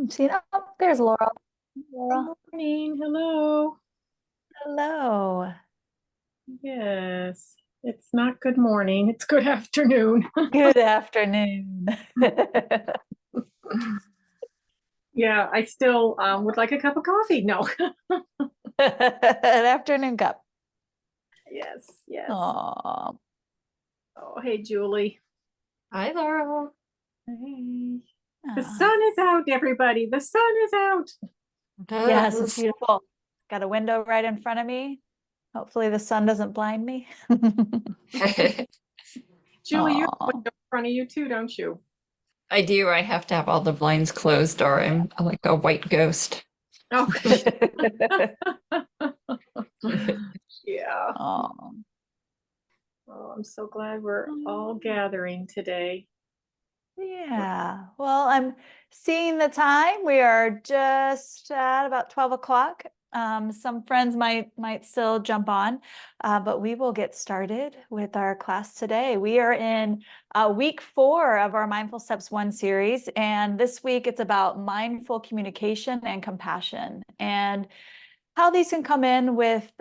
I'm seeing, oh, there's Laura. Good Laura. morning. Hello. Hello. Yes, it's not good morning. It's good afternoon. Good afternoon. Yeah, I still would like a cup of coffee. No. An afternoon cup. Yes, yes. Oh, Oh, hey, Julie. Hi, Laura. Hey. The ah. sun is out, everybody. The sun is out. Yes, it's Yes. beautiful. Got a window right in front of me. Hopefully the sun doesn't blind me. Julie, you have a Oh. window in front of you too, don't you? I do. I have to have all the blinds closed or I'm like a white ghost. Oh, yeah. Oh. Oh, I'm so glad we're all gathering today. Yeah, well, I'm seeing the time. We are just at about 12 o'clock. Some friends might still jump on, but we will get started with our class today. We are in week 4 of our Mindful Steps 1 series, and this week it's about mindful communication and compassion and how these can come in with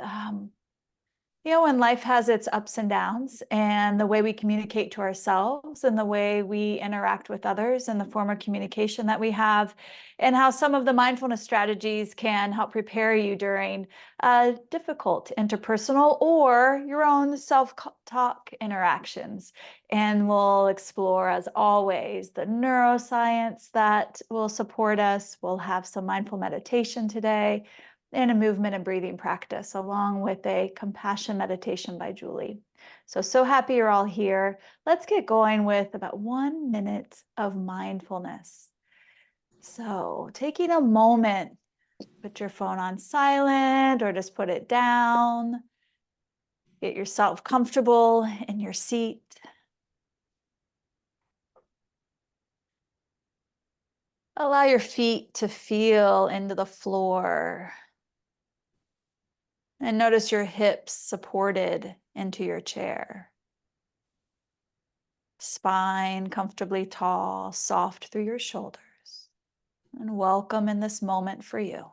when life has its ups and downs, and the way we communicate to ourselves and the way we interact with others and the form of communication that we have, and how some of the mindfulness strategies can help prepare you during difficult interpersonal or your own self-talk interactions. And we'll explore, as always, the neuroscience that will support us. We'll have some mindful meditation today and a movement and breathing practice, along with a compassion meditation by Julie. So happy you're all here. Let's get going with about 1 minute of mindfulness. So taking a moment, put your phone on silent or just put it down. Get yourself comfortable in your seat. Allow your feet to feel into the floor. And notice your hips supported into your chair. Spine comfortably tall, soft through your shoulders. And welcome in this moment for you.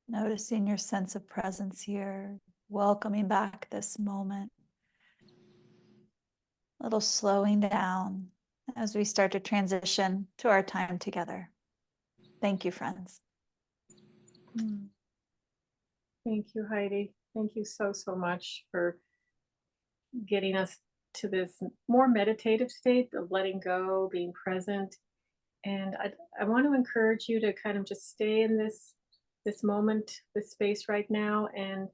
Noticing your sense of presence here, welcoming back this moment. A little slowing down as we start to transition to our time together. Thank you, friends. Thank you, Heidi. Thank you so, so much for getting us to this more meditative state of letting go, being present. And I want to encourage you to kind of just stay in this moment, this space right now, and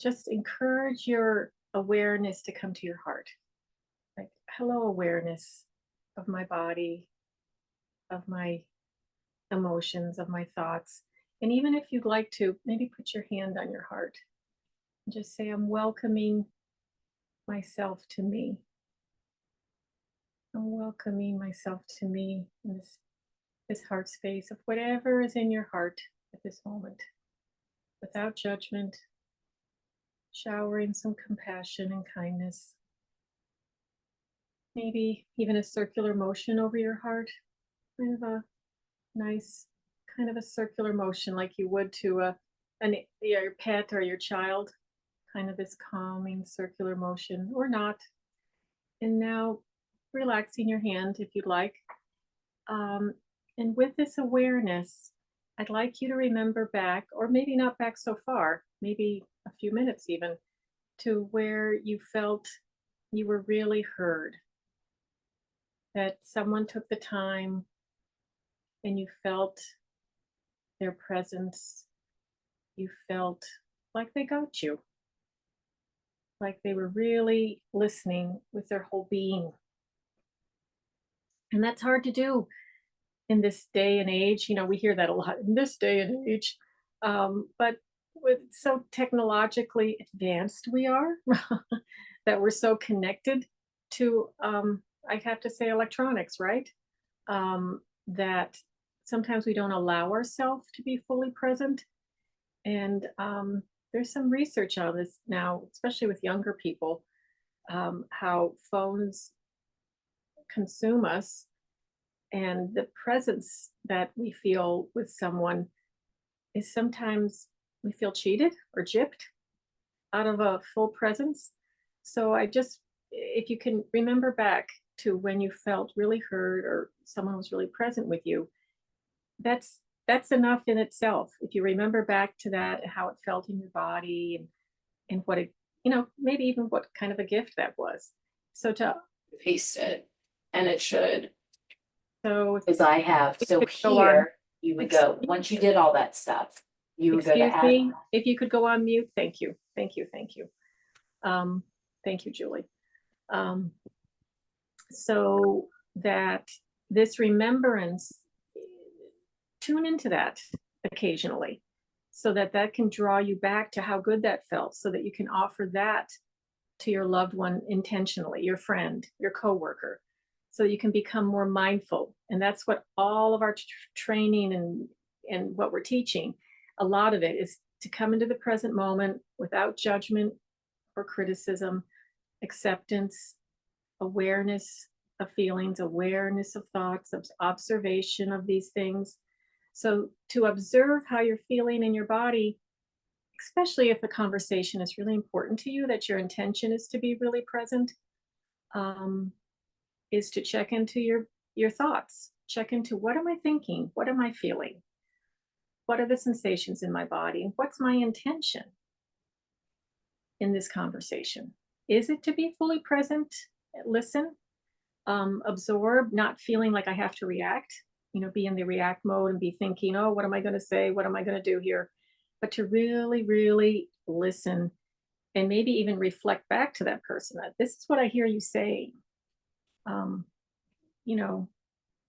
just encourage your awareness to come to your heart. Like, hello, awareness of my body, of my emotions, of my thoughts. And even if you'd like to, maybe put your hand on your heart and just say, I'm welcoming myself to me. I'm welcoming myself to me in this heart space of whatever is in your heart at this moment, without judgment, showering some compassion and kindness. Maybe even a circular motion over your heart, kind of a nice, kind of a circular motion like you would to your pet or your child, kind of this calming circular motion, or not. And now relaxing your hand if you'd like. Um, and with this awareness, I'd like you to remember back, or maybe not back so far, maybe a few minutes even, to where you felt you were really heard. that someone took the time and you felt their presence. You felt like they got you, like they were really listening with their whole being. And that's hard to do in this day and age. You know, we hear that a lot in this day and age. But with so technologically advanced we are, that we're so connected to, I have to say, electronics, right? That sometimes we don't allow ourselves to be fully present. And there's some research on this now, especially with younger people, how phones consume us, and the presence that we feel with someone is sometimes we feel cheated or gypped out of a full presence. So I just, if you can remember back to when you felt really heard or someone was really present with you, that's enough in itself. If you remember back to that, and how it felt in your body, and what it, maybe even what kind of a gift that was. So to Paste it, and it should, so as I have, We so could go on. here, you would go, once you did all that stuff, you would go to excuse add. me, if you could go on mute, thank you, thank you, thank you. Thank you, Julie. So that this remembrance, tune into that occasionally, so that that can draw you back to how good that felt, so that you can offer that to your loved one intentionally, your friend, your coworker, so you can become more mindful. And that's what all of our training and what we're teaching, a lot of it is to come into the present moment without judgment or criticism, acceptance, awareness of feelings, awareness of thoughts, of observation of these things. So to observe how you're feeling in your body, especially if the conversation is really important to you, that your intention is to be really present, is to check into your thoughts, check into, what am I thinking, what am I feeling, what are the sensations in my body, what's my intention in this conversation. Is it to be fully present, listen, absorb, not feeling like I have to react, be in the react mode and be thinking, oh, what am I going to say, what am I going to do here, but to really, really listen, and maybe even reflect back to that person that this is what I hear you saying. You know,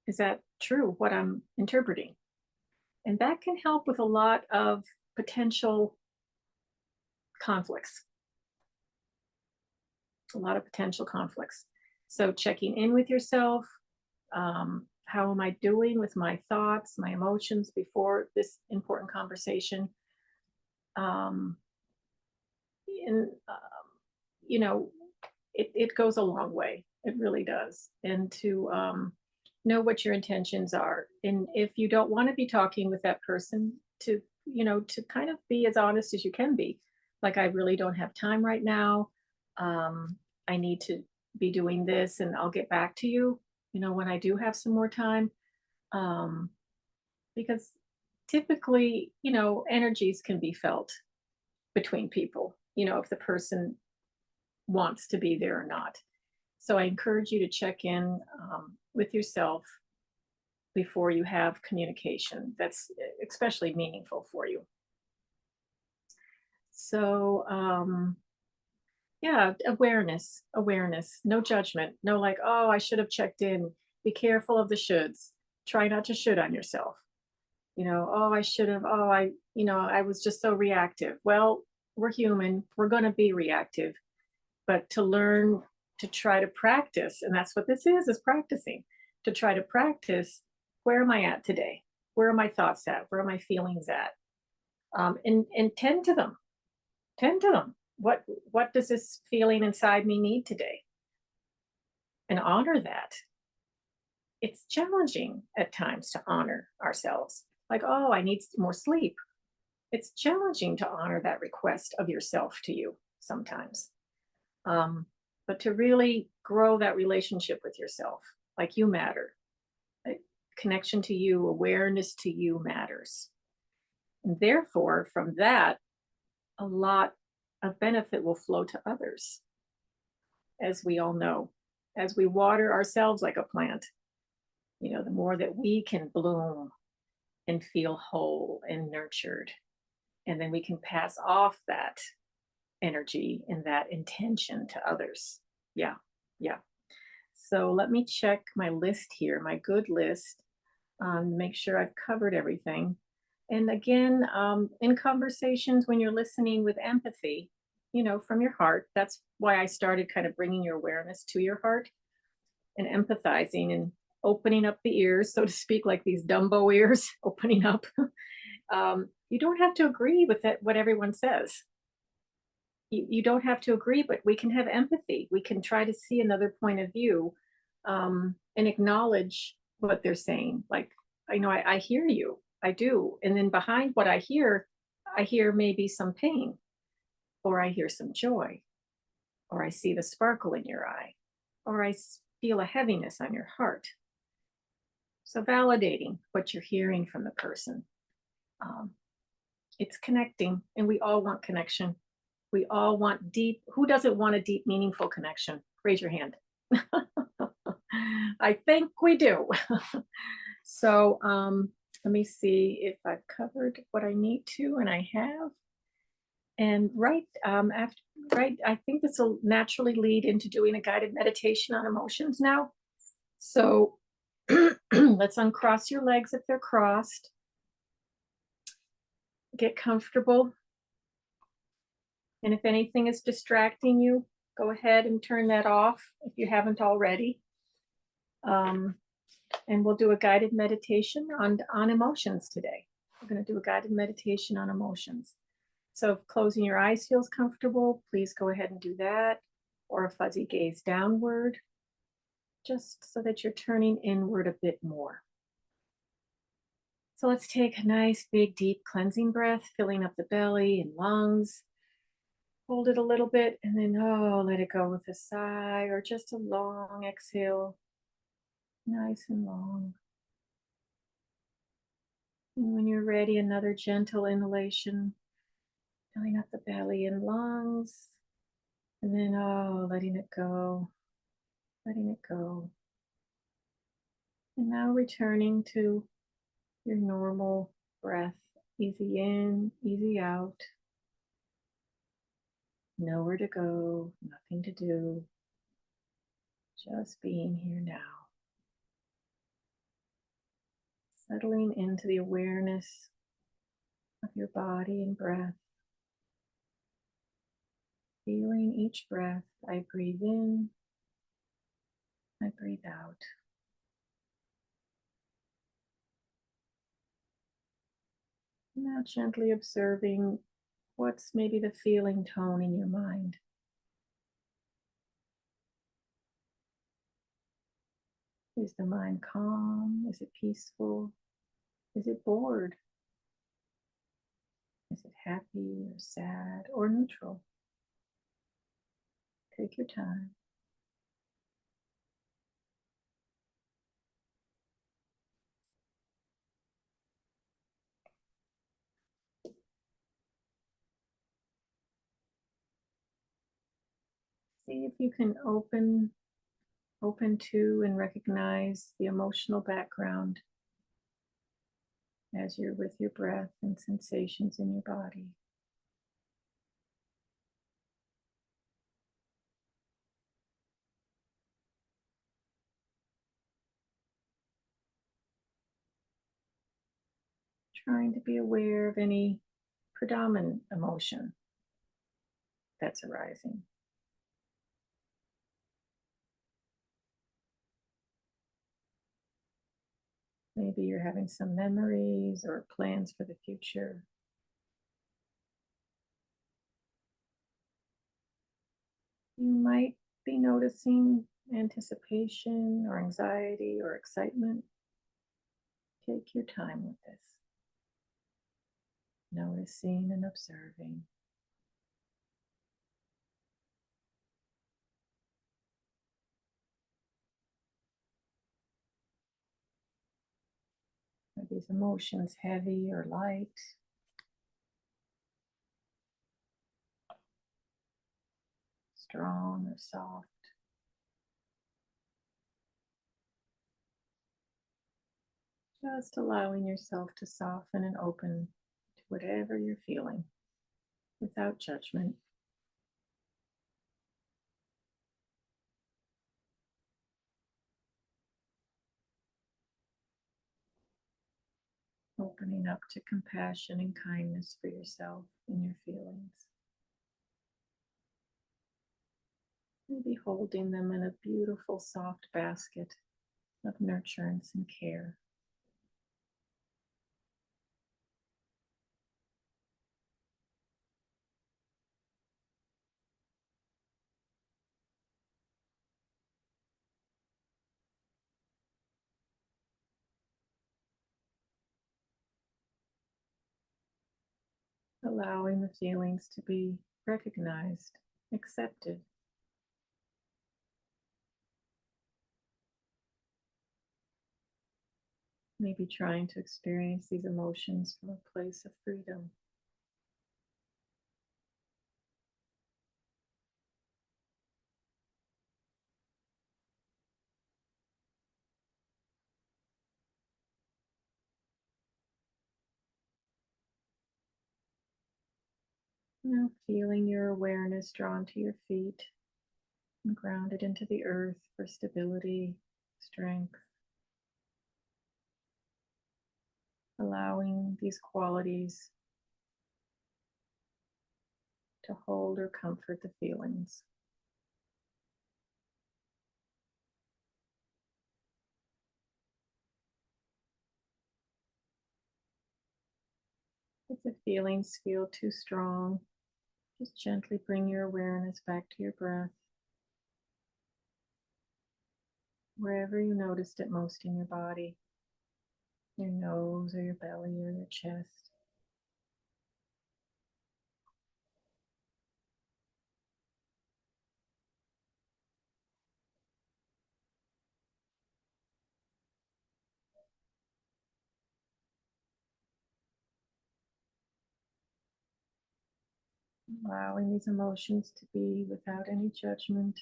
is that true, what I'm interpreting? And that can help with a lot of potential conflicts. A lot of potential conflicts. So checking in with yourself. How am I doing with my thoughts, my emotions before this important conversation? And it goes a long way. It really does. And to know what your intentions are. And if you don't want to be talking with that person, to kind of be as honest as you can be. Like, I really don't have time right now. I need to be doing this, and I'll get back to you, when I do have some more time. Because typically, energies can be felt between people, if the person wants to be there or not. So I encourage you to check in with yourself before you have communication that's especially meaningful for you. So, yeah, awareness, no judgment, no like, oh, I should have checked in. Be careful of the shoulds. Try not to should on yourself. Oh, I should have, oh, I was just so reactive. Well, we're human, we're going to be reactive, but to learn to try to practice, and that's what this is practicing, to try to practice, where am I at today? Where are my thoughts at? Where are my feelings at? And tend to them. What does this feeling inside me need today? And honor that. It's challenging at times to honor ourselves. Like, oh, I need more sleep. It's challenging to honor that request of yourself to you sometimes. But to really grow that relationship with yourself, like, you matter. Connection to you, awareness to you matters. And therefore, from that, a lot of benefit will flow to others, as we all know. as we water ourselves like a plant, the more that we can bloom and feel whole and nurtured. And then we can pass off that energy and that intention to others. Yeah, yeah. So let me check my list here, my good list, make sure I've covered everything. And again, in conversations, when you're listening with empathy, from your heart, that's why I started kind of bringing your awareness to your heart and empathizing and opening up the ears, so to speak, like these Dumbo ears opening up. You don't have to agree with what everyone says. You don't have to agree, but we can have empathy. We can try to see another point of view, and acknowledge what they're saying. Like, I hear you, I do. And then behind what I hear maybe some pain, or I hear some joy, or I see the sparkle in your eye, or I feel a heaviness on your heart. So validating what you're hearing from the person. It's connecting, and we all want connection. We all want deep. Who doesn't want a deep, meaningful connection? Raise your hand. I think we do. So let me see if I've covered what I need to, and I have. And I think this will naturally lead into doing a guided meditation on emotions now. So let's uncross your legs if they're crossed. Get comfortable. And if anything is distracting you, go ahead and turn that off if you haven't already. And we'll do a guided meditation on emotions today. We're going to do a guided meditation on emotions. So if closing your eyes feels comfortable, please go ahead and do that, or a fuzzy gaze downward, just so that you're turning inward a bit more. So let's take a nice, big, deep cleansing breath, filling up the belly and lungs. Hold it a little bit, and then, let it go with a sigh or just a long exhale. Nice and long. And when you're ready, another gentle inhalation, filling up the belly and lungs. And then, letting it go, letting it go. And now returning to your normal breath. Easy in, easy out. Nowhere to go, nothing to do. Just being here now. Settling into the awareness of your body and breath. Feeling each breath. I breathe in, I breathe out. Now gently observing what's maybe the feeling tone in your mind. Is the mind calm? Is it peaceful? Is it bored? Is it happy or sad or neutral? Take your time. See if you can open to and recognize the emotional background as you're with your breath and sensations in your body. Trying to be aware of any predominant emotion that's arising. Maybe you're having some memories or plans for the future. You might be noticing anticipation or anxiety or excitement. Take your time with this. Noticing and observing. Are these emotions heavy or light? Strong or soft? Just allowing yourself to soften and open to whatever you're feeling without judgment. Opening up to compassion and kindness for yourself and your feelings. Maybe holding them in a beautiful, soft basket of nurturance and care. Allowing the feelings to be recognized, accepted. Maybe trying to experience these emotions from a place of freedom. Now feeling your awareness drawn to your feet and grounded into the earth for stability, strength. Allowing these qualities to hold or comfort the feelings. If the feelings feel too strong, just gently bring your awareness back to your breath, wherever you noticed it most in your body, your nose or your belly or your chest. Allowing these emotions to be without any judgment,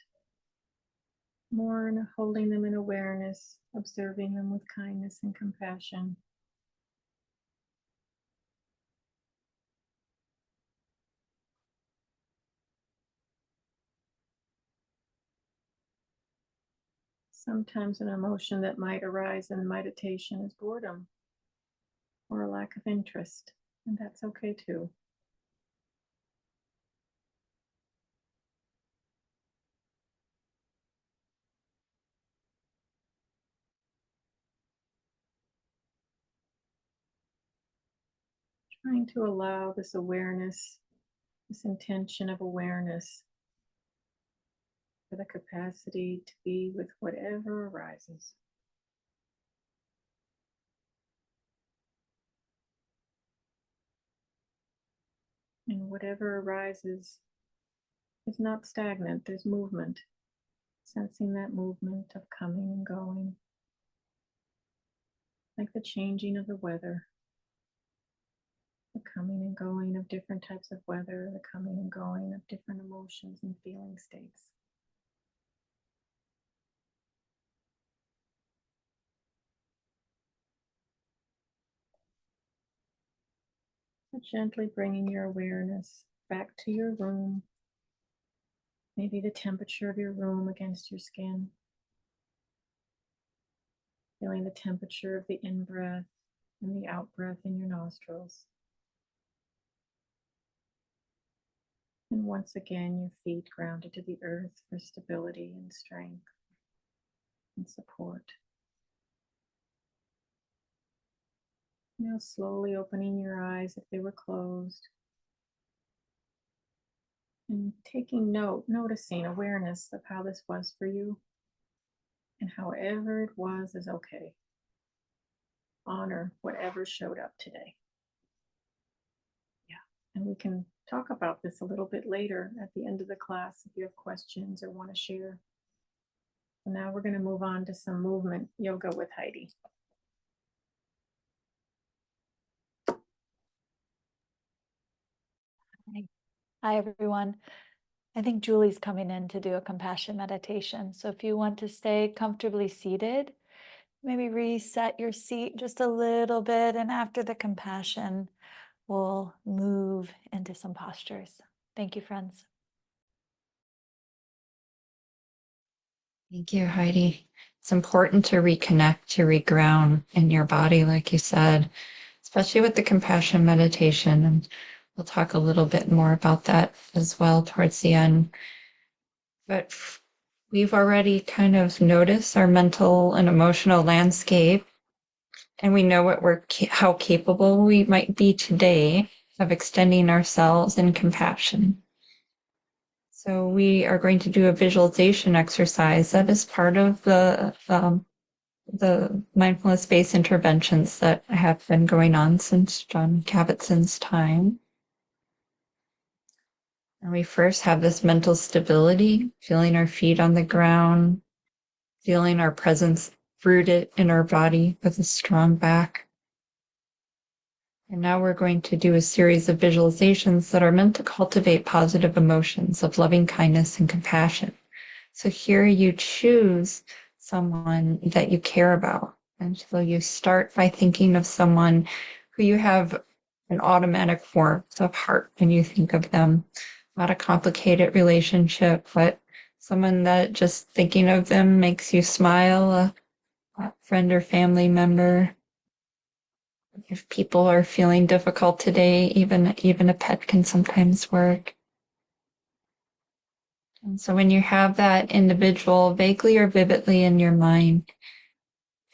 more in holding them in awareness, observing them with kindness and compassion. Sometimes an emotion that might arise in meditation is boredom or a lack of interest, and that's okay too. Trying to allow this awareness, this intention of awareness, for the capacity to be with whatever arises. And whatever arises is not stagnant, there's movement. Sensing that movement of coming and going, like the changing of the weather, the coming and going of different types of weather, the coming and going of different emotions and feeling states. So gently bringing your awareness back to your room, maybe the temperature of your room against your skin. Feeling the temperature of the in-breath and the out-breath in your nostrils. And once again, your feet grounded to the earth for stability and strength and support. Now slowly opening your eyes if they were closed. And taking note, noticing awareness of how this was for you. And however it was is okay. Honor whatever showed up today. And we can talk about this a little bit later at the end of the class if you have questions or want to share. So now we're going to move on to some movement yoga with Heidi. Hi, everyone. I think Julie's coming in to do a compassion meditation. So if you want to stay comfortably seated, maybe reset your seat just a little bit. And after the compassion, we'll move into some postures. Thank you, friends. Thank you, Heidi. It's important to reconnect, to reground in your body, like you said, especially with the compassion meditation. And we'll talk a little bit more about that as well towards the end. But we've already kind of noticed our mental and emotional landscape, and we know how capable we might be today of extending ourselves in compassion. So we are going to do a visualization exercise that is part of the mindfulness-based interventions that have been going on since John Kabat-Zinn's time. And we first have this mental stability, feeling our feet on the ground, feeling our presence rooted in our body with a strong back. And now we're going to do a series of visualizations that are meant to cultivate positive emotions of loving kindness and compassion. So here you choose someone that you care about. And so you start by thinking of someone who you have an automatic warmth of heart when you think of them. Not a complicated relationship, but someone that just thinking of them makes you smile, a friend or family member. If people are feeling difficult today, even a pet can sometimes work. And so when you have that individual vaguely or vividly in your mind,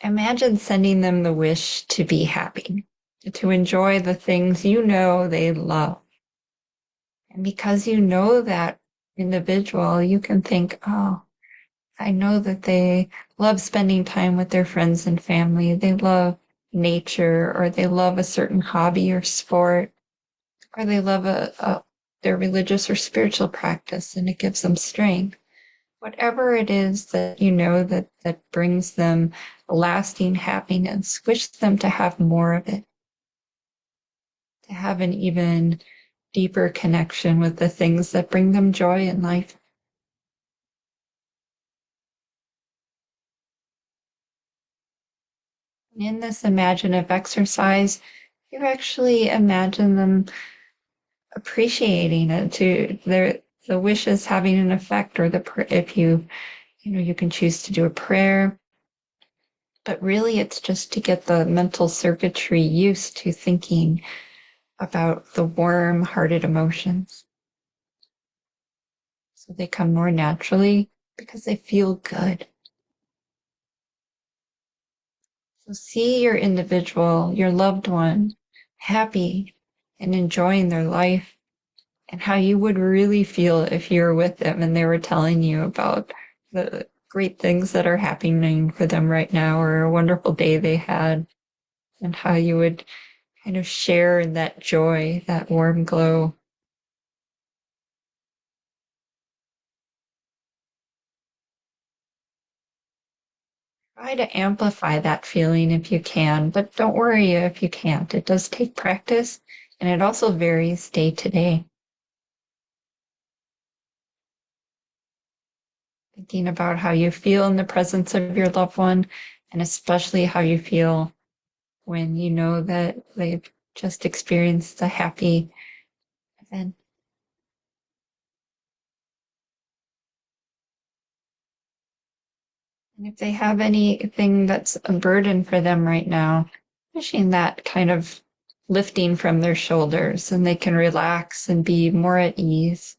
imagine sending them the wish to be happy, to enjoy the things you know they love. And because you know that individual, you can think, oh, I know that they love spending time with their friends and family. They love nature, or they love a certain hobby or sport, or they love their religious or spiritual practice, and it gives them strength. Whatever it is that you know that brings them lasting happiness, wish them to have more of it, to have an even deeper connection with the things that bring them joy in life. In this imaginative exercise, you actually imagine them appreciating it, the wishes having an effect, or if you can choose to do a prayer. But really, it's just to get the mental circuitry used to thinking about the warm-hearted emotions. So they come more naturally because they feel good. So see your individual, your loved one, happy and enjoying their life, and how you would really feel if you were with them and they were telling you about the great things that are happening for them right now, or a wonderful day they had, and how you would kind of share in that joy, that warm glow. Try to amplify that feeling if you can, but don't worry if you can't. It does take practice, and it also varies day to day. Thinking about how you feel in the presence of your loved one, and especially how you feel when you know that they've just experienced a happy event. And if they have anything that's a burden for them right now, wishing that kind of lifting from their shoulders, and they can relax and be more at ease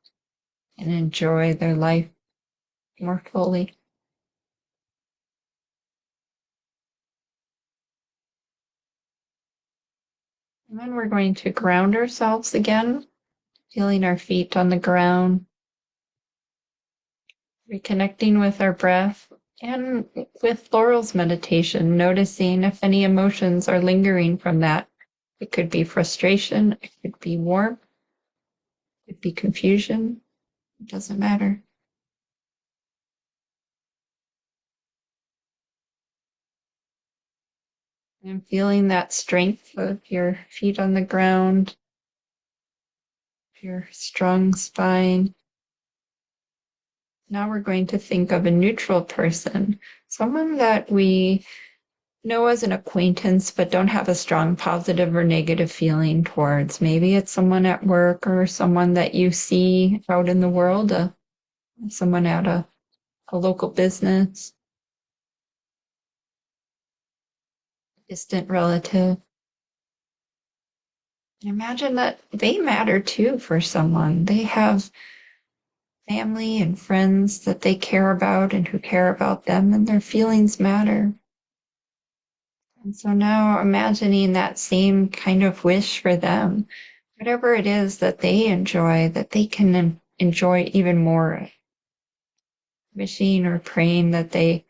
and enjoy their life more fully. And then we're going to ground ourselves again, feeling our feet on the ground, reconnecting with our breath, and with Laurel's meditation, noticing if any emotions are lingering from that. It could be frustration, it could be warmth, it could be confusion. It doesn't matter. And feeling that strength of your feet on the ground, your strong spine. Now we're going to think of a neutral person, someone that we know as an acquaintance, but don't have a strong positive or negative feeling towards. Maybe it's someone at work or someone that you see out in the world, someone at a local business, distant relative. And imagine that they matter too for someone. They have family and friends that they care about and who care about them, and their feelings matter. And so now imagining that same kind of wish for them, whatever it is that they enjoy, that they can enjoy even more. Wishing or praying that they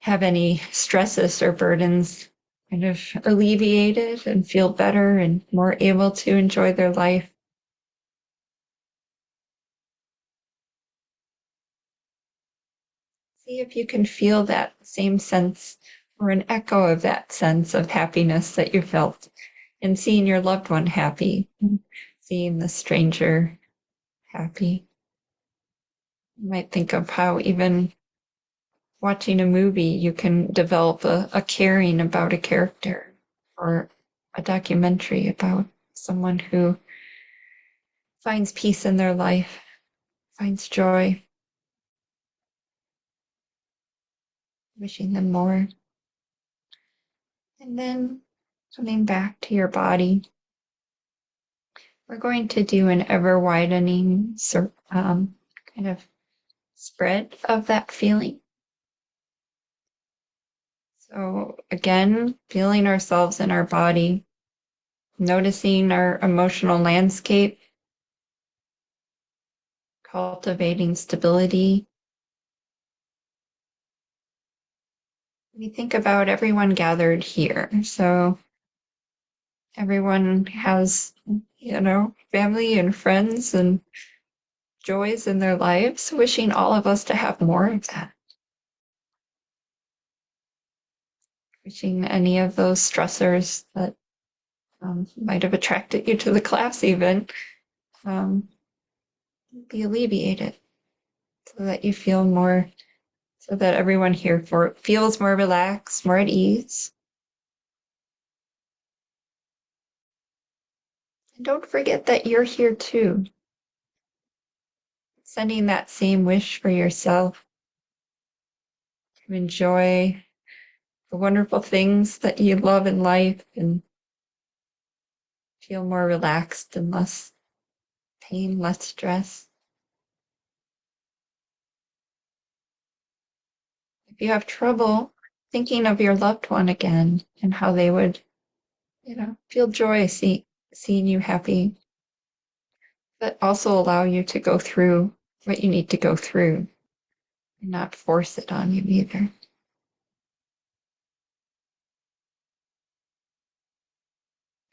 have any stresses or burdens kind of alleviated and feel better and more able to enjoy their life. See if you can feel that same sense or an echo of that sense of happiness that you felt in seeing your loved one happy, seeing the stranger happy. You might think of how even watching a movie, you can develop a caring about a character, or a documentary about someone who finds peace in their life, finds joy, wishing them more. And then coming back to your body, we're going to do an ever widening kind of spread of that feeling. So again, feeling ourselves in our body, noticing our emotional landscape, cultivating stability. We think about everyone gathered here. So everyone has, family and friends and joys in their lives, wishing all of us to have more of that. Wishing any of those stressors that might have attracted you to the class even be alleviated, so that you feel more, so that everyone here feels more relaxed, more at ease. And don't forget that you're here too. Sending that same wish for yourself to enjoy the wonderful things that you love in life and feel more relaxed and less pain, less stress. If you have trouble thinking of your loved one again and how they would, feel joy seeing you happy, but also allow you to go through what you need to go through and not force it on you either.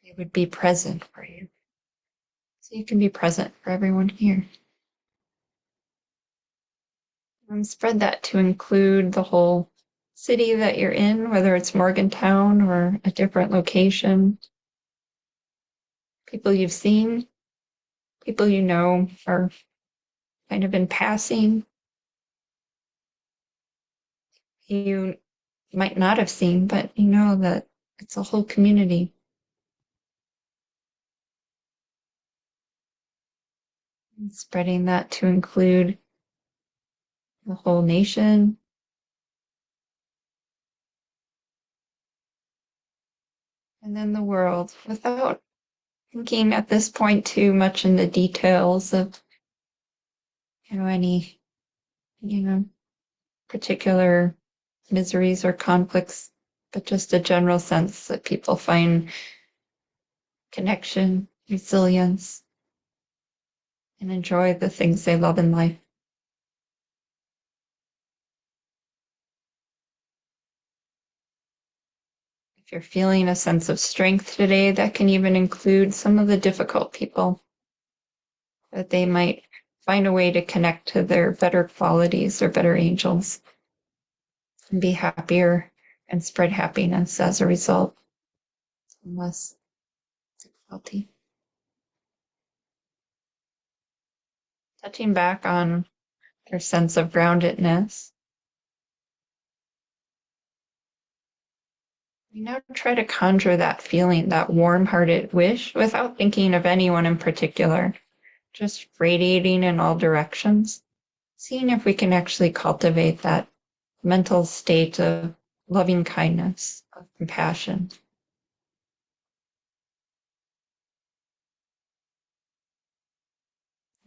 They would be present for you. So you can be present for everyone here. And spread that to include the whole city that you're in, whether it's Morgantown or a different location. People you've seen, people you know are kind of in passing. You might not have seen, but you know that it's a whole community. And spreading that to include the whole nation. And then the world, without thinking at this point too much in the details of, any, particular miseries or conflicts, but just a general sense that people find connection, resilience, and enjoy the things they love in life. If you're feeling a sense of strength today, that can even include some of the difficult people, that they might find a way to connect to their better qualities or better angels and be happier and spread happiness as a result. Less difficulty. Touching back on their sense of groundedness. We now try to conjure that feeling, that warm-hearted wish, without thinking of anyone in particular, just radiating in all directions, seeing if we can actually cultivate that mental state of loving kindness, of compassion.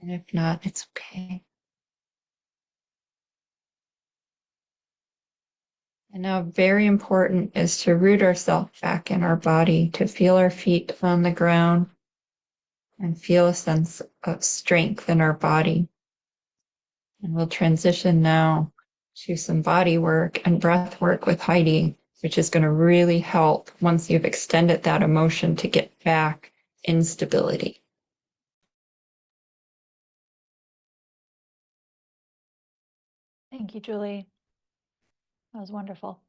And if not, it's okay. And now, very important is to root ourselves back in our body, to feel our feet on the ground and feel a sense of strength in our body. And we'll transition now to some body work and breath work with Heidi, which is going to really help once you've extended that emotion to get back in stability. Thank you, Julie. That was wonderful.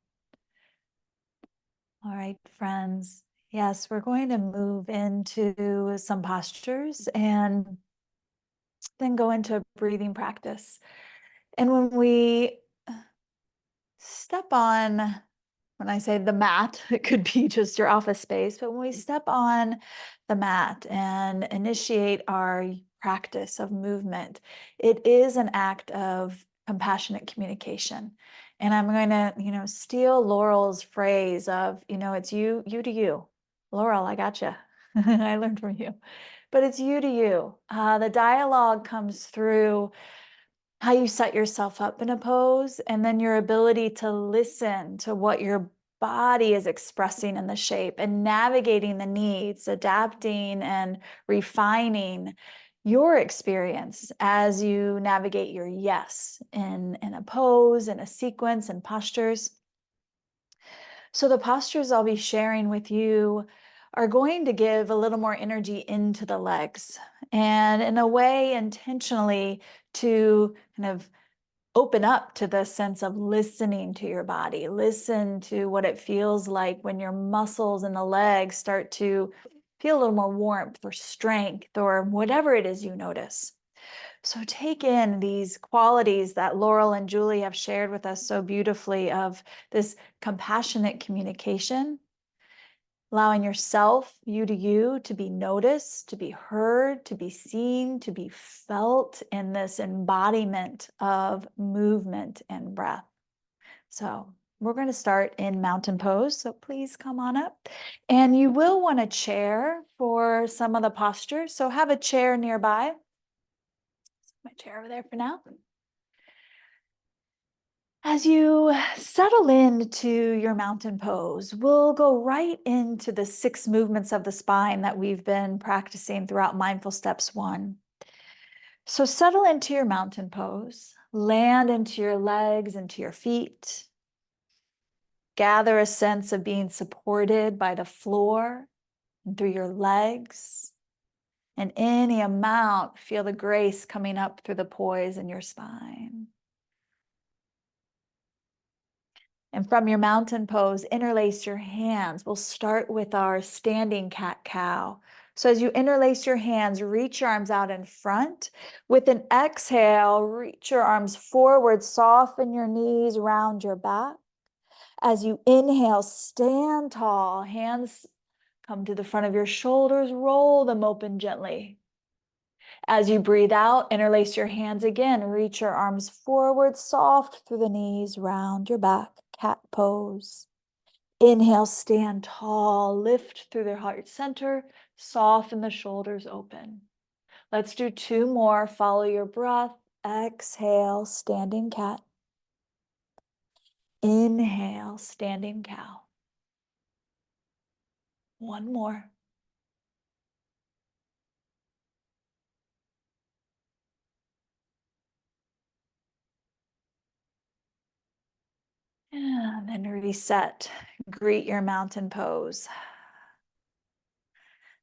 All right, friends. Yes, we're going to move into some postures and then go into a breathing practice. And when we step on, when I say the mat, it could be just your office space, but when we step on the mat and initiate our practice of movement, it is an act of compassionate communication. And I'm going to, steal Laurel's phrase of, it's you to you. Laurel, I got you. I learned from you. But it's you to you. The dialogue comes through how you set yourself up in a pose, and then your ability to listen to what your body is expressing in the shape and navigating the needs, adapting and refining your experience as you navigate your yes in a pose, in a sequence, and postures. So the postures I'll be sharing with you are going to give a little more energy into the legs, and in a way intentionally to kind of open up to the sense of listening to your body. Listen to what it feels like when your muscles in the legs start to feel a little more warmth or strength or whatever it is you notice. So take in these qualities that Laurel and Julie have shared with us so beautifully of this compassionate communication, allowing yourself, you to you, to be noticed, to be heard, to be seen, to be felt in this embodiment of movement and breath. So we're going to start in mountain pose. So please come on up. And you will want a chair for some of the postures. So have a chair nearby. My chair over there for now. As you settle into your mountain pose, we'll go right into the 6 movements of the spine that we've been practicing throughout Mindful Steps 1. So settle into your mountain pose, land into your legs, into your feet. Gather a sense of being supported by the floor and through your legs. And any amount, feel the grace coming up through the poise in your spine. And from your mountain pose, interlace your hands. We'll start with our standing cat-cow. So as you interlace your hands, reach your arms out in front. With an exhale, reach your arms forward, soften your knees, round your back. As you inhale, stand tall. Hands come to the front of your shoulders, roll them open gently. As you breathe out, interlace your hands again. Reach your arms forward, soft through the knees, round your back, cat pose. Inhale, stand tall, lift through the heart center, soften the shoulders open. Let's do 2 more. Follow your breath. Exhale, standing cat. Inhale, standing cow. 1 more. And then reset. Greet your mountain pose.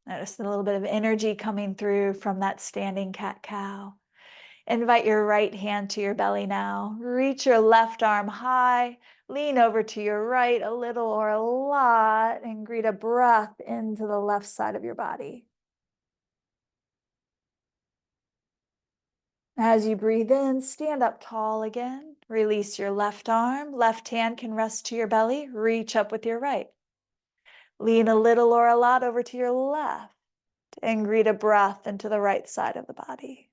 Notice a little bit of energy coming through from that standing cat-cow. Invite your right hand to your belly now. Reach your left arm high. Lean over to your right a little or a lot and greet a breath into the left side of your body. As you breathe in, stand up tall again. Release your left arm. Left hand can rest to your belly. Reach up with your right. Lean a little or a lot over to your left and greet a breath into the right side of the body.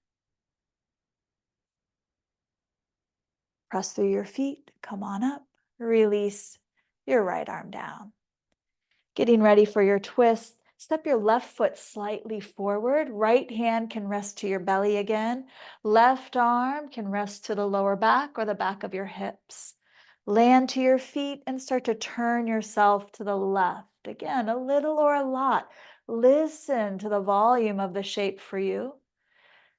Press through your feet, come on up, release your right arm down. Getting ready for your twist, step your left foot slightly forward. Right hand can rest to your belly again. Left arm can rest to the lower back or the back of your hips. Land to your feet and start to turn yourself to the left. Again, a little or a lot. Listen to the volume of the shape for you.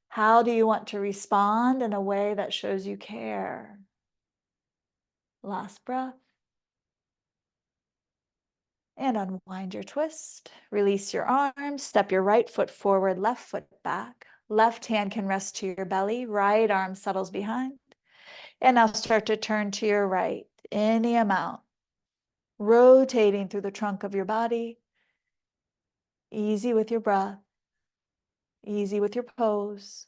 How do you want to respond in a way that shows you care? Last breath. And unwind your twist. Release your arms. Step your right foot forward, left foot back. Left hand can rest to your belly. Right arm settles behind. And now start to turn to your right, any amount. Rotating through the trunk of your body. Easy with your breath. Easy with your pose.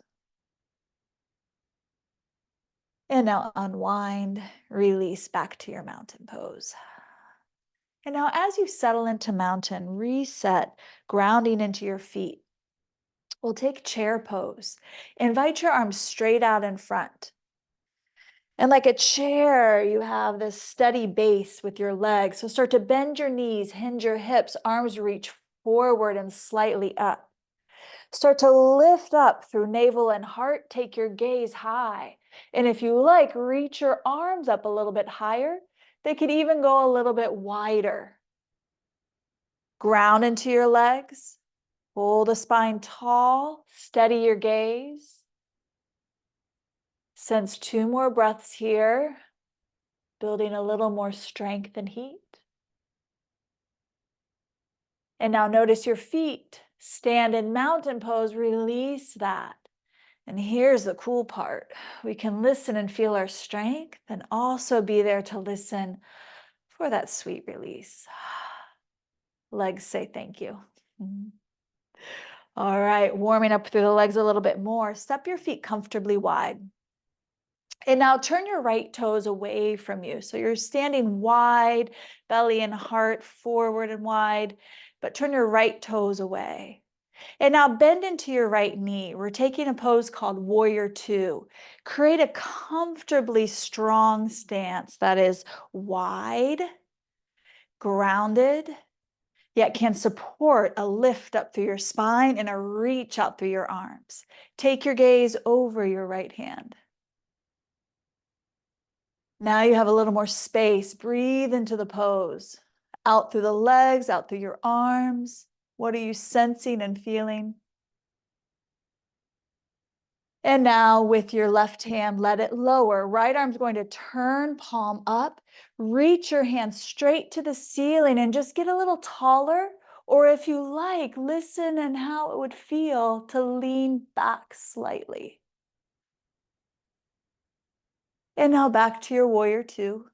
And now unwind, release back to your mountain pose. And now as you settle into mountain, reset, grounding into your feet. We'll take chair pose. Invite your arms straight out in front. And like a chair, you have this steady base with your legs. So start to bend your knees, hinge your hips, arms reach forward and slightly up. Start to lift up through navel and heart. Take your gaze high. And if you like, reach your arms up a little bit higher. They could even go a little bit wider. Ground into your legs. Hold the spine tall. Steady your gaze. Sense 2 more breaths here, building a little more strength and heat. And now notice your feet. Stand in mountain pose, release that. And here's the cool part. We can listen and feel our strength and also be there to listen for that sweet release. Legs say thank you. All right, warming up through the legs a little bit more. Step your feet comfortably wide. And now turn your right toes away from you. So you're standing wide, belly and heart forward and wide, but turn your right toes away. And now bend into your right knee. We're taking a pose called Warrior Two. Create a comfortably strong stance that is wide, grounded, yet can support a lift up through your spine and a reach out through your arms. Take your gaze over your right hand. Now you have a little more space. Breathe into the pose. Out through the legs, out through your arms. What are you sensing and feeling? And now with your left hand, let it lower. Right arm's going to turn, palm up. Reach your hand straight to the ceiling and just get a little taller. Or if you like, listen and how it would feel to lean back slightly. And now back to your Warrior Two.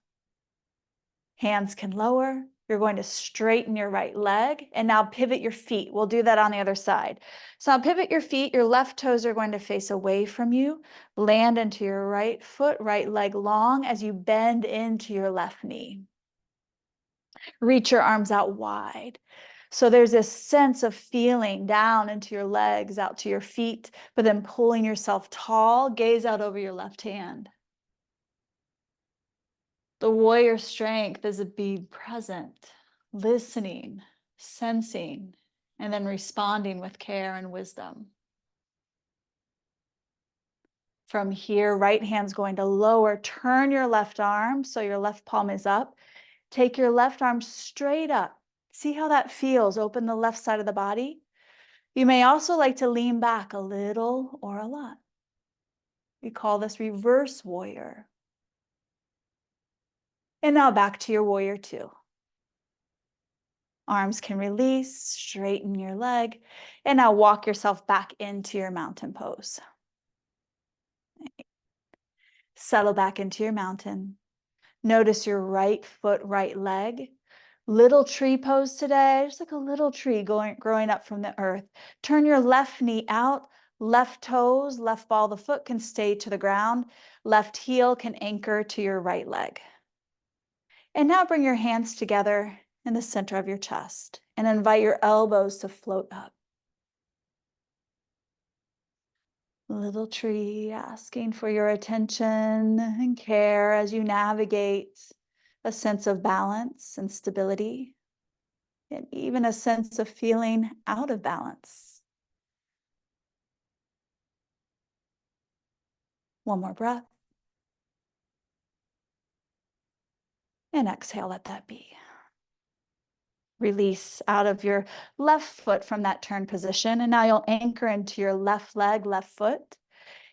Hands can lower. You're going to straighten your right leg and now pivot your feet. We'll do that on the other side. So now pivot your feet. Your left toes are going to face away from you. Land into your right foot, right leg long as you bend into your left knee. Reach your arms out wide. So there's this sense of feeling down into your legs, out to your feet, but then pulling yourself tall, gaze out over your left hand. The warrior strength is being present, listening, sensing, and then responding with care and wisdom. From here, right hand's going to lower. Turn your left arm so your left palm is up. Take your left arm straight up. See how that feels. Open the left side of the body. You may also like to lean back a little or a lot. We call this reverse warrior. And now back to your Warrior Two. Arms can release, straighten your leg, and now walk yourself back into your mountain pose. Settle back into your mountain. Notice your right foot, right leg. Little tree pose today, just like a little tree growing up from the earth. Turn your left knee out, left toes, left ball of the foot can stay to the ground. Left heel can anchor to your right leg. And now bring your hands together in the center of your chest and invite your elbows to float up. Little tree asking for your attention and care as you navigate a sense of balance and stability, and even a sense of feeling out of balance. One more breath. And exhale, let that be. Release out of your left foot from that turn position. And now you'll anchor into your left leg, left foot,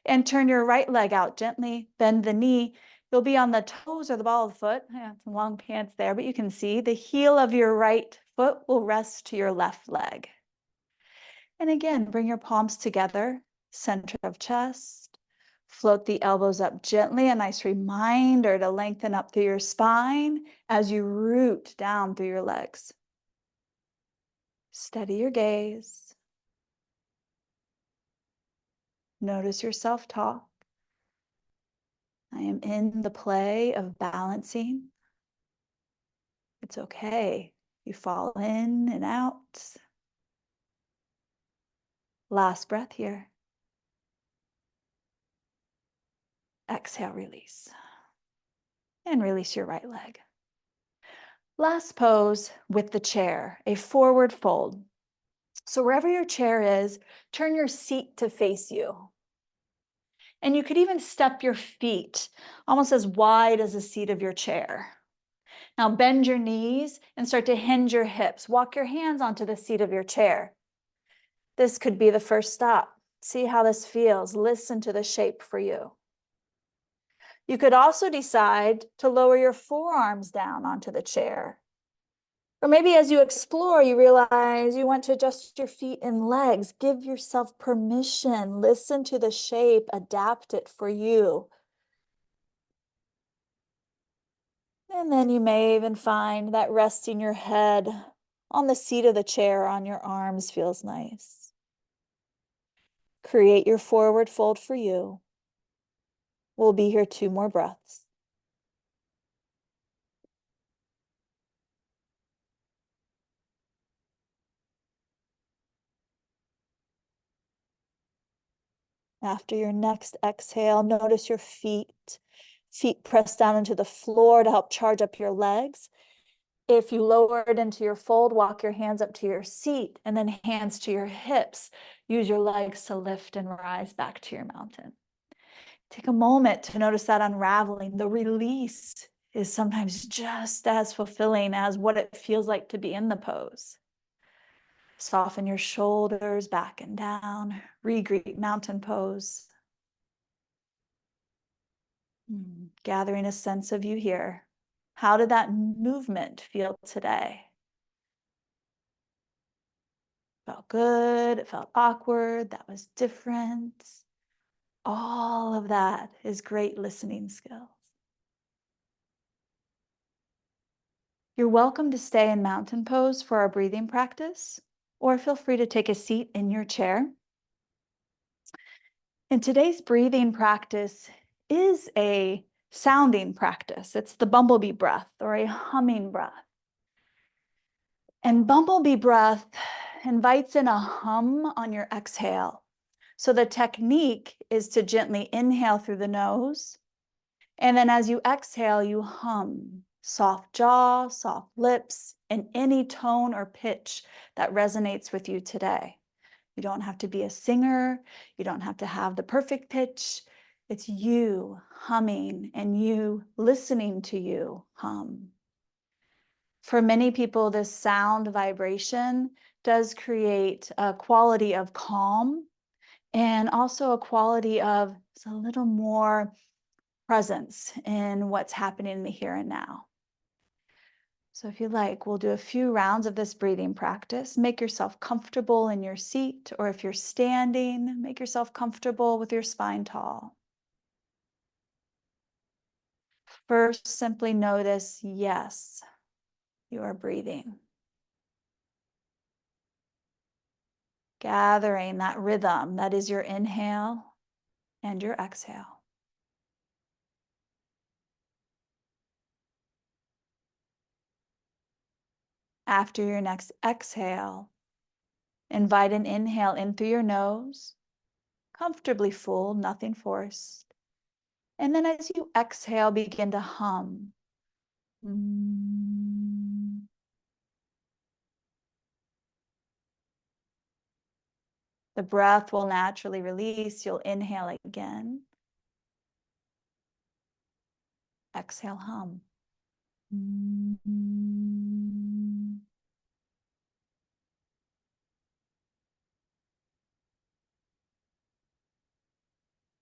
and turn your right leg out gently. Bend the knee. You'll be on the toes or the ball of the foot. Yeah, some long pants there, but you can see the heel of your right foot will rest to your left leg. And again, bring your palms together, center of chest. Float the elbows up gently, a nice reminder to lengthen up through your spine as you root down through your legs. Steady your gaze. Notice your self-talk. I am in the play of balancing. It's okay. You fall in and out. Last breath here. Exhale, release. And release your right leg. Last pose with the chair, a forward fold. So wherever your chair is, turn your seat to face you. And you could even step your feet almost as wide as the seat of your chair. Now bend your knees and start to hinge your hips. Walk your hands onto the seat of your chair. This could be the first stop. See how this feels. Listen to the shape for you. You could also decide to lower your forearms down onto the chair. Or maybe as you explore, you realize you want to adjust your feet and legs. Give yourself permission. Listen to the shape. Adapt it for you. And then you may even find that resting your head on the seat of the chair on your arms feels nice. Create your forward fold for you. We'll be here 2 more breaths. After your next exhale, notice your feet. Feet pressed down into the floor to help charge up your legs. If you lower it into your fold, walk your hands up to your seat and then hands to your hips. Use your legs to lift and rise back to your mountain. Take a moment to notice that unraveling. The release is sometimes just as fulfilling as what it feels like to be in the pose. Soften your shoulders back and down. Regreet mountain pose. Gathering a sense of you here. How did that movement feel today? Felt good, it felt awkward, that was different. All of that is great listening skills. You're welcome to stay in mountain pose for our breathing practice, or feel free to take a seat in your chair. And today's breathing practice is a sounding practice. It's the bumblebee breath or a humming breath. And bumblebee breath invites in a hum on your exhale. So the technique is to gently inhale through the nose. And then as you exhale, you hum. Soft jaw, soft lips, and any tone or pitch that resonates with you today. You don't have to be a singer. You don't have to have the perfect pitch. It's you humming and you listening to you hum. For many people, this sound vibration does create a quality of calm and also a quality of a little more presence in what's happening in the here and now. So if you like, we'll do a few rounds of this breathing practice. Make yourself comfortable in your seat, or if you're standing, make yourself comfortable with your spine tall. First, simply notice, yes, you are breathing. Gathering that rhythm that is your inhale and your exhale. After your next exhale, invite an inhale in through your nose, comfortably full, nothing forced. And then as you exhale, begin to hum. Mm. The breath will naturally release. You'll inhale again. Exhale, hum. Mm.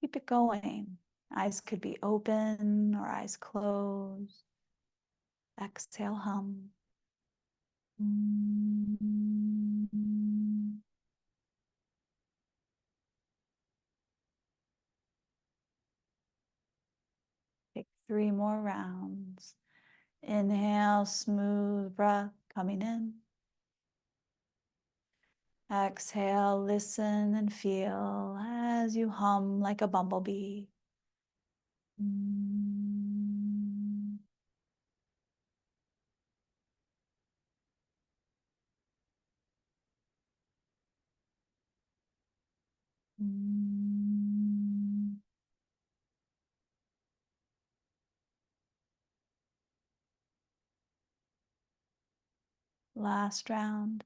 Keep it going. Eyes could be open or eyes closed. Exhale, hum. Mm. Take 3 more rounds. Inhale, smooth breath coming in. Exhale, listen and feel as you hum like a bumblebee. Mm. Mm. Last round.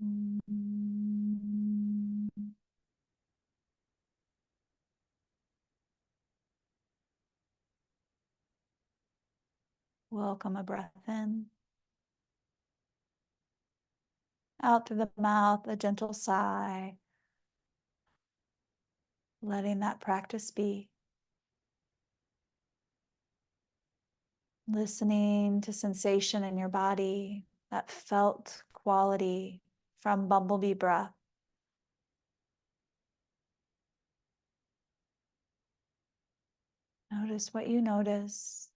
Mm. Welcome a breath in. Out through the mouth, a gentle sigh. Letting that practice be. Listening to sensation in your body, that felt quality from bumblebee breath. Notice what you notice.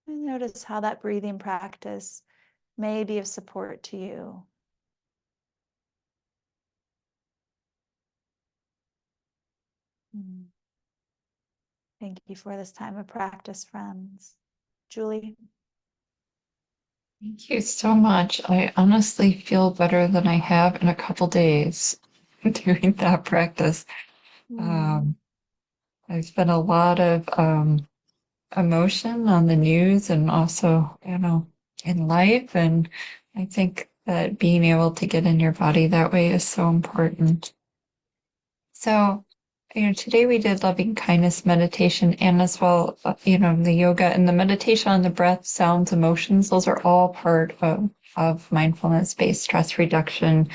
And notice how that breathing practice may be of support to you. Mm. Thank you for this time of practice, friends. Julie? Thank you so much. I honestly feel better than I have in a couple days doing that practice. There's been a lot of emotion on the news and also, in life. And I think that being able to get in your body that way is so important. So, today we did loving kindness meditation and as well, the yoga and the meditation on the breath, sounds, emotions. Those are all part of mindfulness-based stress reduction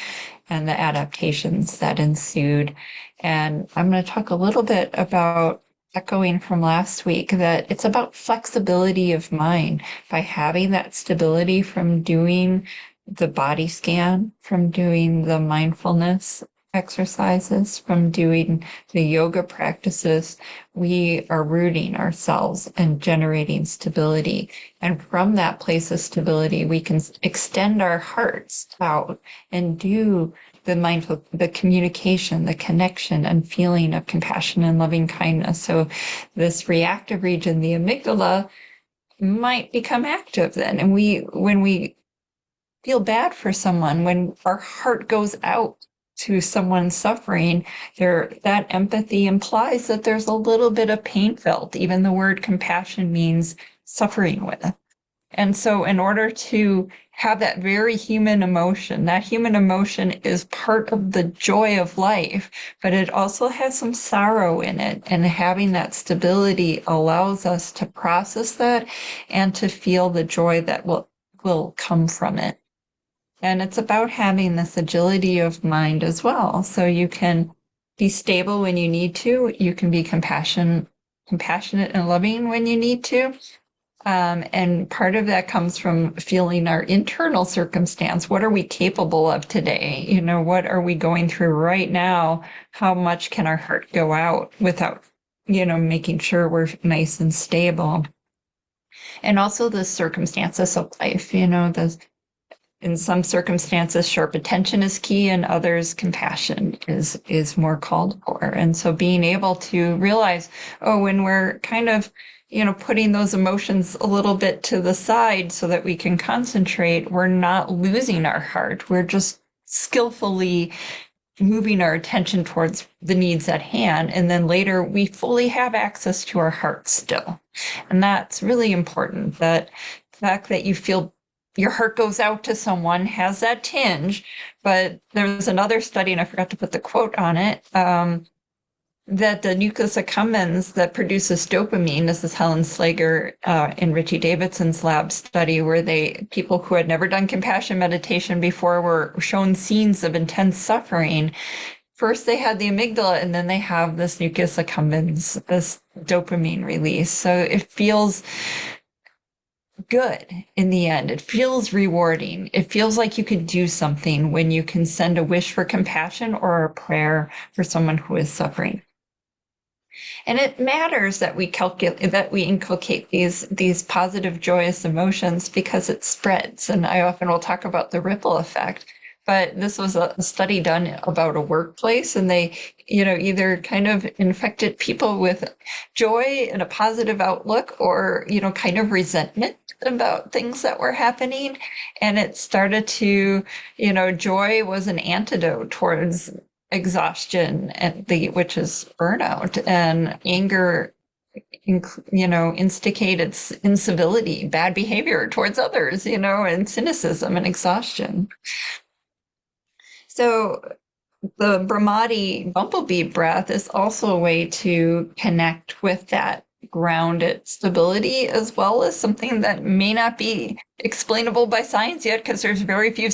and the adaptations that ensued. And I'm going to talk a little bit about echoing from last week that it's about flexibility of mind by having that stability from doing the body scan, from doing the mindfulness exercises, from doing the yoga practices. We are rooting ourselves and generating stability. And from that place of stability, we can extend our hearts out and do the communication, the connection and feeling of compassion and loving kindness. So this reactive region, the amygdala, might become active then. And when we feel bad for someone, when our heart goes out to someone suffering, that empathy implies that there's a little bit of pain felt. Even the word compassion means suffering with. And so in order to have that very human emotion, that human emotion is part of the joy of life, but it also has some sorrow in it. And having that stability allows us to process that and to feel the joy that will come from it. And it's about having this agility of mind as well. So you can be stable when you need to. You can be compassionate and loving when you need to. And part of that comes from feeling our internal circumstance. What are we capable of today? What are we going through right now? How much can our heart go out without, making sure we're nice and stable? And also the circumstances of life, in some circumstances, sharp attention is key, and others, compassion is more called for. And so being able to realize, oh, when we're kind of, putting those emotions a little bit to the side so that we can concentrate, we're not losing our heart. We're just skillfully moving our attention towards the needs at hand. And then later we fully have access to our heart still. And that's really important, that the fact that you feel your heart goes out to someone has that tinge. But there was another study, and I forgot to put the quote on it, that the nucleus accumbens that produces dopamine, this is Helen Slager in Richie Davidson's lab study, where people who had never done compassion meditation before were shown scenes of intense suffering. First, they had the amygdala, and then they have this nucleus accumbens, this dopamine release. So it feels good in the end. It feels rewarding. It feels like you could do something when you can send a wish for compassion or a prayer for someone who is suffering. And it matters that we inculcate these positive, joyous emotions, because it spreads. And I often will talk about the ripple effect. But this was a study done about a workplace, and they, either kind of infected people with joy and a positive outlook, or, kind of resentment about things that were happening. And it started to, joy was an antidote towards exhaustion, and which is burnout, and anger instigated incivility, bad behavior towards others, and cynicism and exhaustion. So the Brahmadi bumblebee breath is also a way to connect with that grounded stability, as well as something that may not be explainable by science yet, because there's very few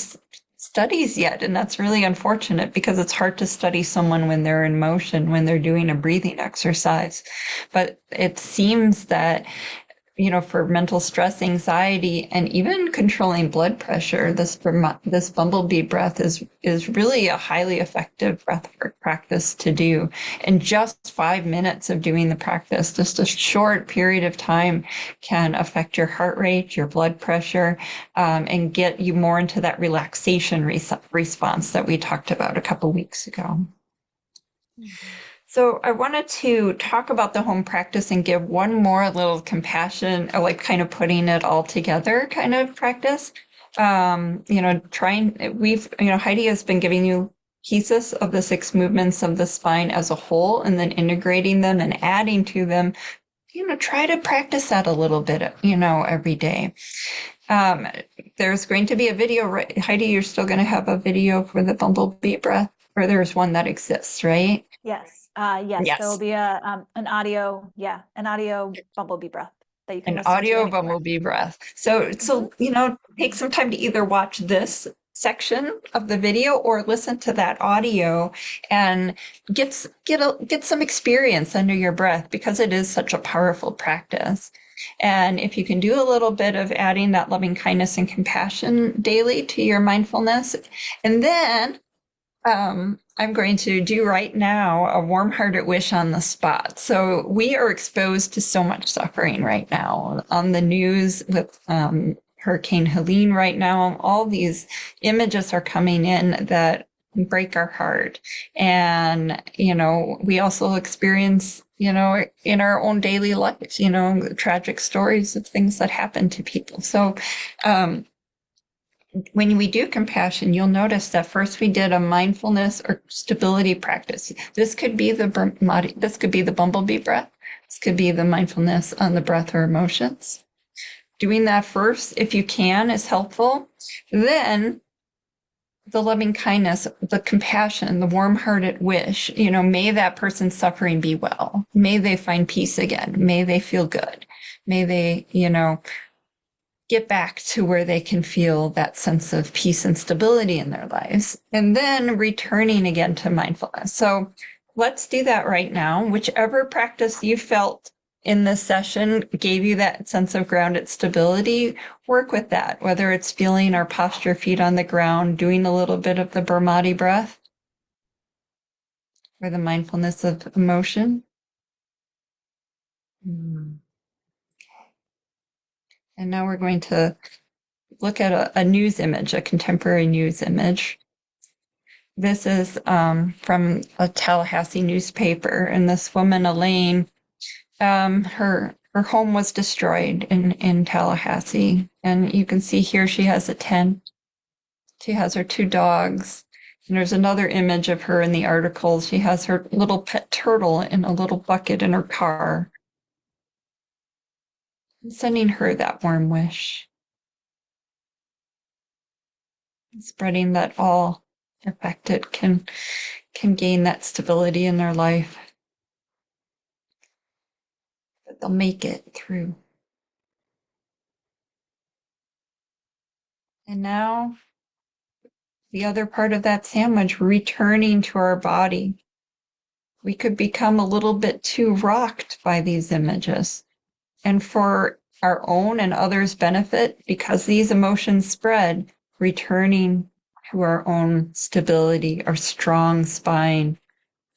studies yet. And that's really unfortunate, because it's hard to study someone when they're in motion, when they're doing a breathing exercise. But it seems that for mental stress, anxiety, and even controlling blood pressure, this bumblebee breath is really a highly effective breath work practice to do. And just 5 minutes of doing the practice, just a short period of time, can affect your heart rate, your blood pressure, and get you more into that relaxation response that we talked about a couple weeks ago. So I wanted to talk about the home practice and give one more little compassion, like kind of putting it all together kind of practice. Heidi has been giving you pieces of the 6 movements of the spine as a whole, and then integrating them and adding to them. Try to practice that a little bit, every day. There's going to be a video, right? Heidi, you're still going to have a video for the bumblebee breath, or there's one that exists, right? Yes. Yes. Yes. There will be an audio bumblebee breath that you can An listen to audio anywhere. bumblebee breath. So, take some time to either watch this section of the video or listen to that audio and get some experience under your breath, because it is such a powerful practice. And if you can do a little bit of adding that loving kindness and compassion daily to your mindfulness, and then I'm going to do right now a warm-hearted wish on the spot. So we are exposed to so much suffering right now on the news with Hurricane Helene right now. All these images are coming in that break our heart. And, we also experience, in our own daily lives, tragic stories of things that happen to people. So, when we do compassion, you'll notice that first we did a mindfulness or stability practice. This could be the bumblebee breath. This could be the mindfulness on the breath or emotions. Doing that first, if you can, is helpful. Then the loving kindness, the compassion, the warm-hearted wish, may that person's suffering be well. May they find peace again. May they feel good. May they, get back to where they can feel that sense of peace and stability in their lives, and then returning again to mindfulness. So let's do that right now. Whichever practice you felt in this session gave you that sense of grounded stability, work with that, whether it's feeling our posture, feet on the ground, doing a little bit of the Brahmadi breath, or the mindfulness of emotion. And now we're going to look at a news image, a contemporary news image. This is from a Tallahassee newspaper, and this woman, Elaine, her home was destroyed in Tallahassee, and you can see here she has a tent. She has her 2 dogs. And there's another image of her in the article. She has her little pet turtle in a little bucket in her car. I'm sending her that warm wish. Spreading that all affected can gain that stability in their life. That they'll make it through. And now the other part of that sandwich, returning to our body. We could become a little bit too rocked by these images. And for our own and others' benefit, because these emotions spread, returning to our own stability, our strong spine,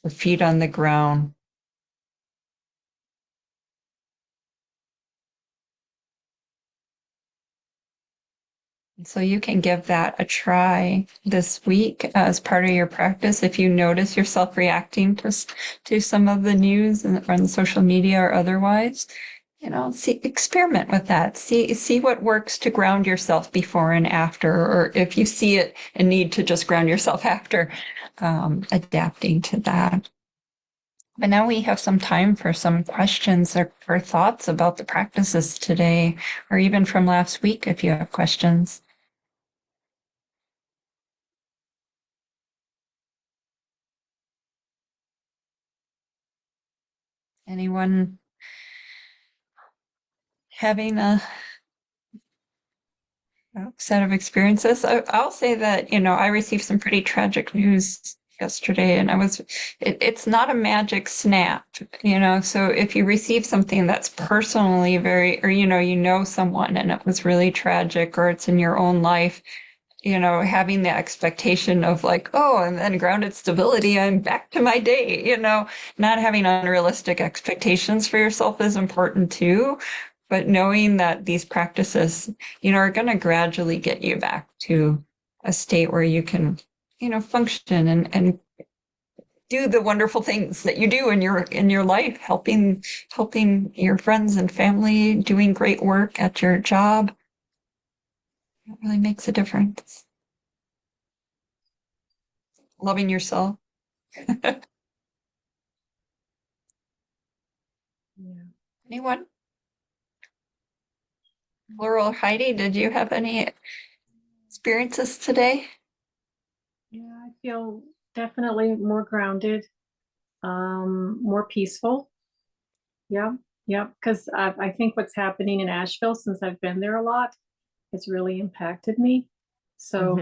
our feet on the ground. So you can give that a try this week as part of your practice. If you notice yourself reacting to some of the news on social media or otherwise, experiment with that. See what works to ground yourself before and after, or if you see it and need to just ground yourself after, adapting to that. But now we have some time for some questions or thoughts about the practices today, or even from last week if you have questions. Anyone having a set of experiences? I'll say that, I received some pretty tragic news yesterday, and it's not a magic snap, so if you receive something that's personally very, or someone and it was really tragic, or it's in your own life, having the expectation of like, oh, and then grounded stability, I'm back to my day, not having unrealistic expectations for yourself is important too. But knowing that these practices, are going to gradually get you back to a state where you can, function and do the wonderful things that you do in your life, helping your friends and family, doing great work at your job. It really makes a difference. Loving yourself. Yeah. Anyone? Laurel or Heidi, did you have any experiences today? Yeah, I feel definitely more grounded, more peaceful. Yeah, yeah, because I think what's happening in Asheville, since I've been there a lot, has really impacted me. So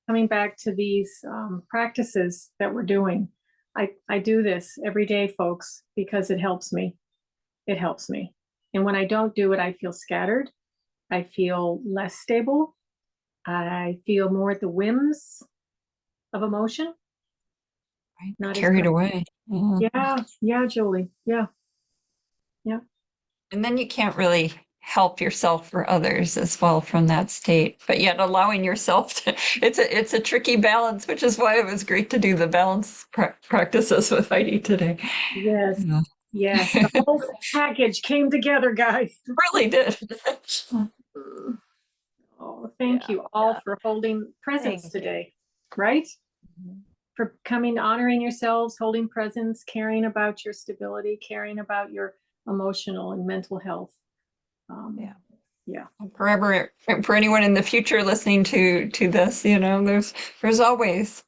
coming back to these practices that we're doing, I do this every day, folks, because it helps me. It helps me. And when I don't do it, I feel scattered. I feel less stable. I feel more at the whims of emotion. Right. Not as Carried away. Yeah, Julie. Yeah. And then you can't really help yourself or others as well from that state, but yet allowing yourself to, it's a tricky balance, which is why it was great to do the balance practices with Heidi today. Yes. Yeah. Yes. The whole package came together, guys. Really did. Oh, thank Yeah, you all for holding presence Thank you. today, right? For coming, honoring yourselves, holding presence, caring about your stability, caring about your emotional and mental health. Yeah. Yeah. Forever, for anyone in the future listening to this, there's always,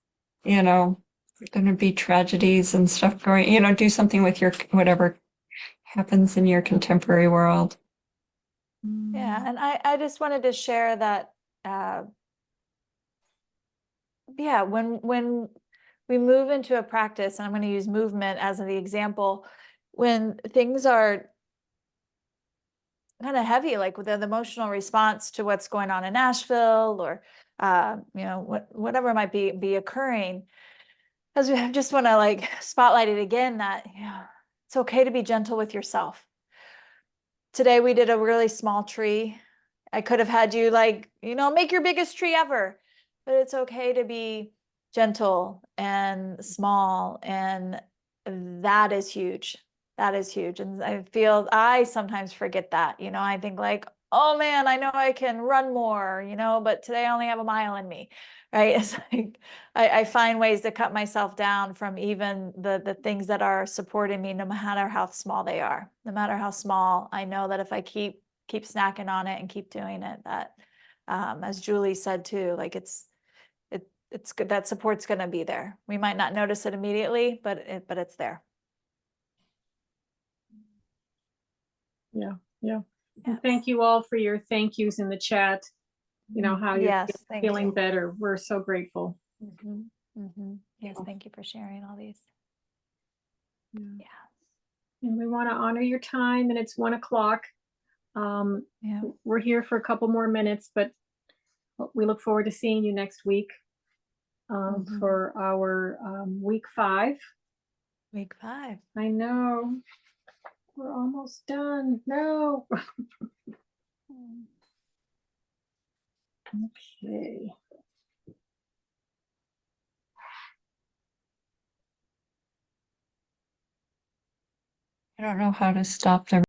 going to be tragedies and stuff going, do something with your whatever happens in your contemporary world. Yeah, and I just wanted to share that, yeah, when we move into a practice, and I'm going to use movement as the example, when things are kind of heavy, like with the emotional response to what's going on in Nashville, or whatever might be occurring, as we just want to like spotlight it again, that it's okay to be gentle with yourself. Today we did a really small tree I could have had you like, make your biggest tree ever, but it's okay to be gentle and small, and that is huge. That is huge. And I sometimes forget that, I think like, oh man, I know I can run more, but today I only have a mile in me, right? It's like, I find ways to cut myself down from even the things that are supporting me, no matter how small they are. No matter how small, I know that if I keep snacking on it and keep doing it, that as Julie said too, like it's good, that support's going to be there. We might not notice it immediately, but it's there. Yeah, yeah. Yeah. Thank you all for your thank yous in the chat. How you're Yes, thank feeling you. better. We're so grateful. Yes, thank you for sharing all these. Yeah. And we want to honor your time, and it's 1:00. Yeah. We're here for a couple more minutes, but we look forward to seeing you next week for our week 5. Week 5. I know. We're almost done. No. Okay. I don't know how to stop the